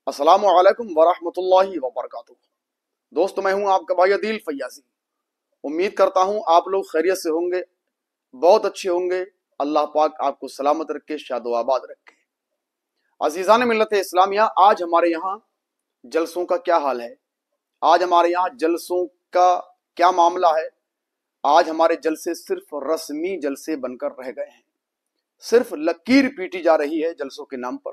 अस्सलामु अलैकुम वरहमतुल्लाहि वबरकातुहू। दोस्तों, मैं हूं आपका भाई अदील फैयाजी। उम्मीद करता हूं आप लोग खैरियत से होंगे, बहुत अच्छे होंगे। अल्लाह पाक आपको सलामत रखे, शादो आबाद रखे। अजीज़ान मिल्लत इस्लामिया, आज हमारे यहाँ जलसों का क्या हाल है, आज हमारे यहाँ जलसों का क्या मामला है। आज हमारे जलसे सिर्फ रस्मी जलसे बनकर रह गए हैं, सिर्फ लकीर पीटी जा रही है जलसों के नाम पर।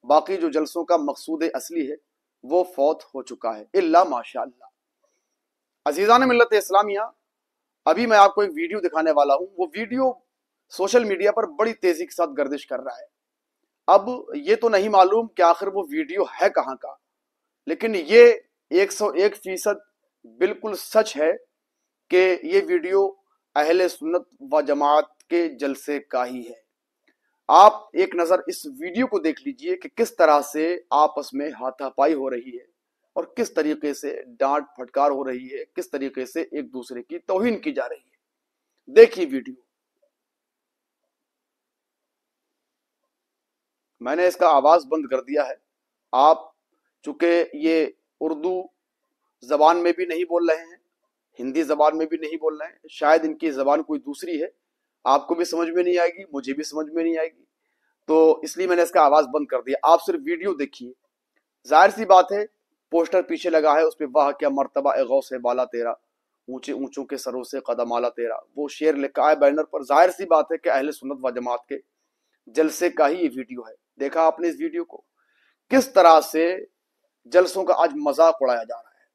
बाकी जो जलसों का मकसूद असली है वो फौत हो चुका है, इल्ला माशाअल्लाह। अजीज़ान मिल्लत इस्लामिया, अभी मैं आपको एक वीडियो दिखाने वाला हूं। वो वीडियो सोशल मीडिया पर बड़ी तेजी के साथ गर्दिश कर रहा है। अब ये तो नहीं मालूम कि आखिर वो वीडियो है कहां का, लेकिन ये 101% बिल्कुल सच है कि ये वीडियो अहले सुन्नत व जमात के जलसे का ही है। आप एक नजर इस वीडियो को देख लीजिए कि किस तरह से आपस में हाथापाई हो रही है और किस तरीके से डांट फटकार हो रही है, किस तरीके से एक दूसरे की तौहीन की जा रही है। देखिए वीडियो। मैंने इसका आवाज बंद कर दिया है। आप चूंकि ये उर्दू जबान में भी नहीं बोल रहे हैं, हिंदी जबान में भी नहीं बोल रहे हैं, शायद इनकी जबान कोई दूसरी है, आपको भी समझ में नहीं आएगी, मुझे भी समझ में नहीं आएगी, तो इसलिए मैंने इसका आवाज बंद कर दिया। आप सिर्फ वीडियो देखिए। जाहिर सी बात है, पोस्टर पीछे लगा है, उस पर वाह क्या मर्तबा ए गौस बाला तेरा, ऊंचे ऊंचों के सरों से कदम आला तेरा, वो शेर लिखा है बैनर पर। जाहिर सी बात है कि अहले सुन्नत व जमात के जलसे का ही ये वीडियो है। देखा आपने इस वीडियो को, किस तरह से जलसों का आज मजाक उड़ाया जा रहा है,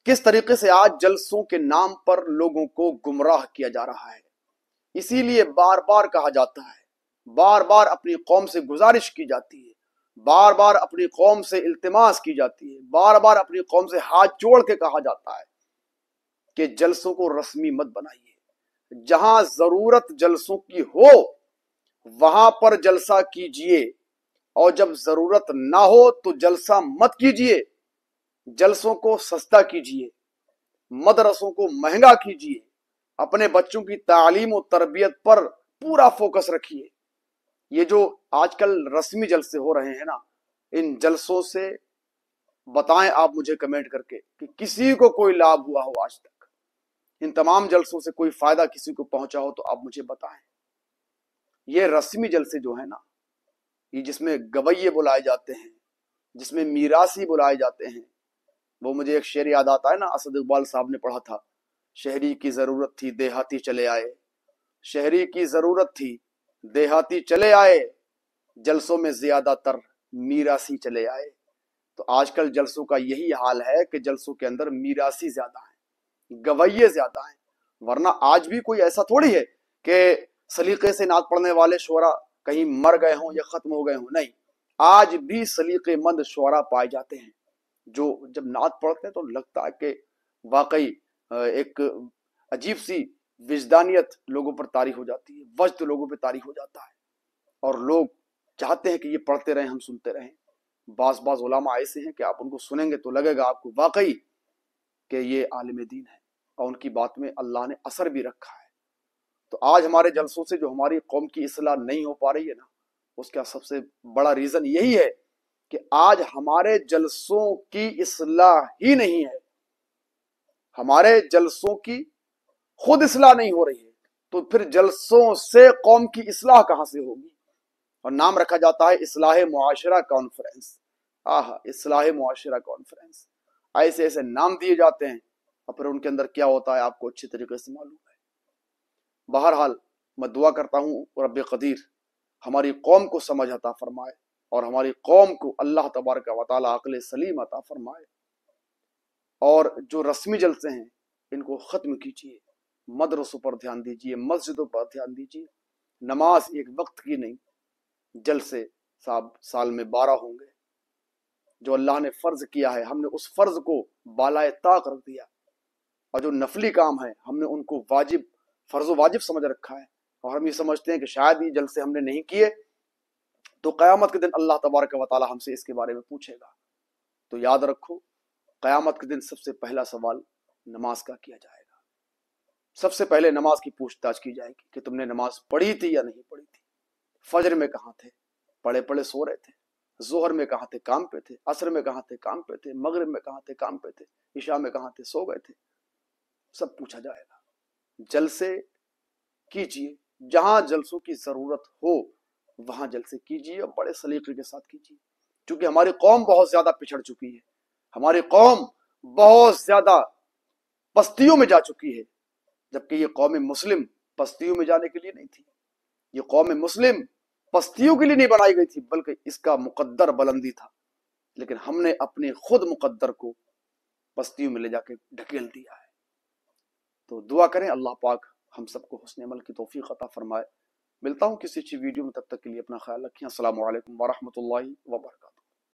किस तरीके से आज जलसों के नाम पर लोगों को गुमराह किया जा रहा है। इसीलिए बार बार कहा जाता है, बार बार अपनी कौम से गुजारिश की जाती है, बार बार अपनी कौम से इल्तिमास की जाती है, बार बार अपनी कौम से हाथ जोड़ के कहा जाता है कि जलसों को रस्मी मत बनाइए। जहां जरूरत जलसों की हो वहां पर जलसा कीजिए, और जब जरूरत ना हो तो जलसा मत कीजिए। जलसों को सस्ता कीजिए, मदरसों को महंगा कीजिए, अपने बच्चों की तालीम और तरबियत पर पूरा फोकस रखिए। ये जो आजकल रस्मी जलसे हो रहे हैं ना, इन जलसों से बताएं आप मुझे कमेंट करके कि किसी को कोई लाभ हुआ हो आज तक, इन तमाम जलसों से कोई फायदा किसी को पहुंचा हो तो आप मुझे बताएं। ये रस्मी जलसे जो है ना, ये जिसमें गवैये बुलाए जाते हैं, जिसमें मीरासी बुलाए जाते हैं, वो मुझे एक शेर याद आता है ना, असद इकबाल साहब ने पढ़ा था, शहरी की जरूरत थी देहाती चले आए, शहरी की जरूरत थी देहाती चले आए, जलसों में ज्यादातर मीरासी चले आए। तो आजकल जलसों का यही हाल है कि जलसों के अंदर मीरासी ज्यादा है, गवैये ज्यादा है। वरना आज भी कोई ऐसा थोड़ी है कि सलीके से नात पढ़ने वाले शोरा कहीं मर गए हों या खत्म हो गए हों। नहीं, आज भी सलीकेमंद शोरा पाए जाते हैं, जो जब नात पढ़ते हैं तो लगता है कि वाकई एक अजीब सी विजदानियत लोगों पर तारी हो जाती है, वजद लोगों पर तारी हो जाता है, और लोग चाहते हैं कि ये पढ़ते रहें, हम सुनते रहें। बाज बाज उलामा ऐसे हैं कि आप उनको सुनेंगे तो लगेगा आपको वाकई कि ये आलिम दीन है और उनकी बात में अल्लाह ने असर भी रखा है। तो आज हमारे जलसों से जो हमारी कौम की इस्लाह नहीं हो पा रही है ना, उसका सबसे बड़ा रीजन यही है कि आज हमारे जलसों की इस्लाह ही नहीं है, हमारे जलसों की खुद इस्लाह नहीं हो रही है, तो फिर जलसों से कौम की इस्लाह कहां से होगी। और नाम रखा जाता है इस्लाह मुआशरा कॉन्फ्रेंस। आह, इस्लाह मुआशरा कॉन्फ्रेंस, ऐसे ऐसे नाम दिए जाते हैं और फिर उनके अंदर क्या होता है आपको अच्छी तरीके से मालूम है। बहरहाल मैं दुआ करता हूँ रब्बे कदीर हमारी कौम को समझ अता फरमाए और हमारी कौम को अल्लाह तबारक व तआला अक्ल सलीम अता फरमाए। और जो रस्मी जलसे हैं इनको खत्म कीजिए, मदरसों पर ध्यान दीजिए, मस्जिदों पर ध्यान दीजिए। नमाज एक वक्त की नहीं, जलसे साहब साल में 12 होंगे। जो अल्लाह ने फर्ज किया है हमने उस फर्ज को बालाए ताक रख दिया, और जो नफली काम है हमने उनको वाजिब फर्ज वाजिब समझ रखा है। और हम ये समझते हैं कि शायद ये जलसे हमने नहीं किए तो क़यामत के दिन अल्लाह तबारक व तआला हमसे इसके बारे में पूछेगा। तो याद रखो, क़यामत के दिन सबसे पहला सवाल नमाज का किया जाएगा। सबसे पहले नमाज की पूछताछ की जाएगी कि तुमने नमाज पढ़ी थी या नहीं पढ़ी थी, फजर में कहाँ थे, पढ़े पढ़े सो रहे थे, ظہر میں کہاں تھے؟ کام پہ تھے. عصر میں کہاں تھے؟ کام پہ تھے. مغرب میں کہاں تھے؟ کام پہ تھے. عشاء میں کہاں تھے؟ سو گئے تھے. سب پوچھا جائے گا. جلسے کیجیے، جہاں جلسوں کی ضرورت ہو وہاں جلسے کیجیے، اور بڑے سلیقے کے ساتھ کیجیے. چونکہ ہماری قوم بہت زیادہ پچھڑ چکی ہے، ہماری قوم بہت زیادہ پستیوں میں جا چکی ہے، جبکہ یہ قوم مسلم پستیوں میں جانے کے لیے نہیں تھی. یہ قوم مسلم پستیوں کے لیے نہیں بنائی گئی تھی، بلکہ اس کا مقدر بلندی تھا. لیکن ہم نے اپنے خود مقدر کو پستیوں میں لے جا کے ڈھکیل دیا ہے. تو دعا کریں اللہ پاک ہم سب کو حسن عمل کی توفیق عطا فرمائے. ملتا ہوں کسی اچھی ویڈیو میں، تب تک کے لیے اپنا خیال رکھیں. السلام علیکم ورحمۃ اللہ وبرکاتہ.